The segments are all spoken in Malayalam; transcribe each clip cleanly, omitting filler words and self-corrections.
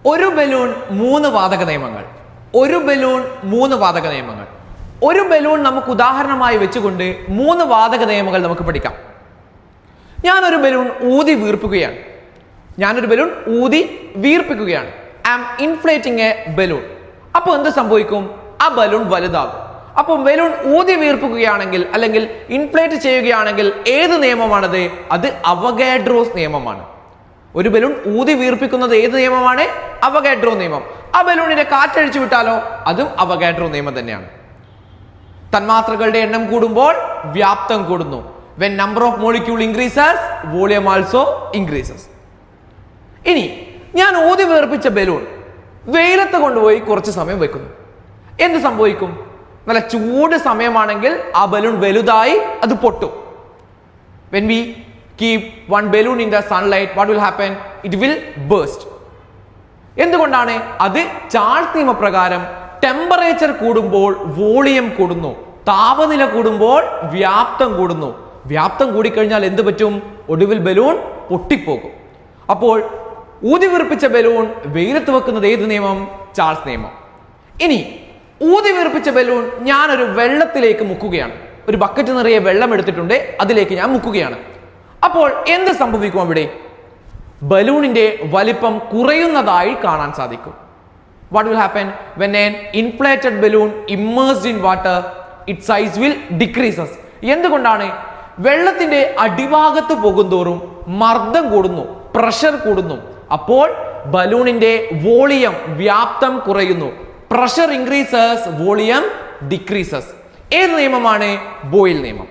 ഒരു ബലൂൺ മൂന്ന് വാതക നിയമങ്ങൾ. ഒരു ബലൂൺ മൂന്ന് വാതക നിയമങ്ങൾ. ഒരു ബലൂൺ നമുക്ക് ഉദാഹരണമായി വെച്ചുകൊണ്ട് മൂന്ന് വാതക നിയമങ്ങൾ നമുക്ക് പഠിക്കാം. ഞാനൊരു ബലൂൺ ഊതി വീർപ്പിക്കുകയാണ്. I am inflating a balloon. അപ്പോൾ എന്ത് സംഭവിക്കും? ആ ബലൂൺ വലുതാകും. അപ്പോൾ ബലൂൺ ഊതി വീർപ്പിക്കുകയാണെങ്കിൽ അല്ലെങ്കിൽ ഇൻഫ്ലേറ്റ് ചെയ്യുകയാണെങ്കിൽ ഏത് നിയമമാണത്? അത് അവഗാഡ്രോസ് നിയമമാണ്. ഒരു ബലൂൺ ഊതി വീർപ്പിക്കുന്നത് ഏത് നിയമമാണ്? അവഗാഡ്രോ നിയമം. ആ ബലൂണിനെ കാറ്റഴിച്ചു വിട്ടാലോ? അതും അവഗാഡ്രോ നിയമം തന്നെയാണ്. തന്മാത്രകളുടെ എണ്ണം കൂടുമ്പോൾ വ്യാപ്തം കൂടുന്നു. When number of molecule increases, volume also increases. ഇനി ഞാൻ ഊതി വീർപ്പിച്ച ബലൂൺ വെയിലത്ത് കൊണ്ടുപോയി കുറച്ച് സമയം വെക്കുന്നു. എന്ത് സംഭവിക്കും? നല്ല ചൂട് സമയമാണെങ്കിൽ ആ ബലൂൺ വലുതായി അത് പൊട്ടും. When we keep one balloon in the sunlight, what will happen? It will burst. എന്തുകൊണ്ടാണ്? അത് ചാൾസ് നിയമപ്രകാരം ടെമ്പറേച്ചർ കൂടുമ്പോൾ വോളിയം കൂടുന്നു, താപനില കൂടുമ്പോൾ വ്യാപ്തം കൂടുന്നു. വ്യാപ്തം കൂടിക്കഴിഞ്ഞാൽ എന്ത് പറ്റും? ഒടുവിൽ ബലൂൺ പൊട്ടിപ്പോകും. അപ്പോൾ ഊതി വീർപ്പിച്ച ബലൂൺ വെയിലത്ത് വെക്കുന്നത് ഏത് നിയമം? ചാൾസ് നിയമം. ഇനി ഊതി വീർപ്പിച്ച ബലൂൺ ഞാനൊരു വെള്ളത്തിലേക്ക് മുക്കുകയാണ്. ഒരു ബക്കറ്റ് നിറയെ വെള്ളം എടുത്തിട്ടുണ്ട്, അതിലേക്ക് ഞാൻ മുക്കുകയാണ്. അപ്പോൾ എന്ത് സംഭവിക്കും? അവിടെ ബലൂണിന്റെ വലിപ്പം കുറയുന്നതായി കാണാൻ സാധിക്കും. What will happen when an inflated balloon immersed in water? Its size will decreases. എന്തുകൊണ്ടാണ്? വെള്ളത്തിന്റെ അടിഭാഗത്ത് പോകുന്തോറും മർദ്ദം കൂടുന്നു, പ്രഷർ കൂടുന്നു. അപ്പോൾ ബലൂണിന്റെ വോളിയം വ്യാപ്തം കുറയുന്നു. Pressure increases, volume decreases. ഏത് നിയമമാണ്? ബോയിൽ നിയമം.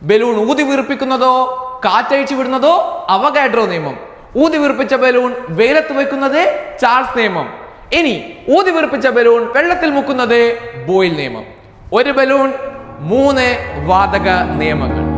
ബലൂൺ ഊതി വീർപ്പിക്കുന്നതോ കാറ്റഴിച്ചു വിടുന്നതോ അവഗാഡ്രോ നിയമം. ഊതി വീർപ്പിച്ച ബലൂൺ വെയിലത്ത് വെക്കുന്നത് ചാൾസ് നിയമം. ഇനി ഊതി വീർപ്പിച്ച ബലൂൺ വെള്ളത്തിൽ മുക്കുന്നത് ബോയിൽ നിയമം. ഒരു ബലൂൺ മൂന്ന് വാതക നിയമങ്ങൾ.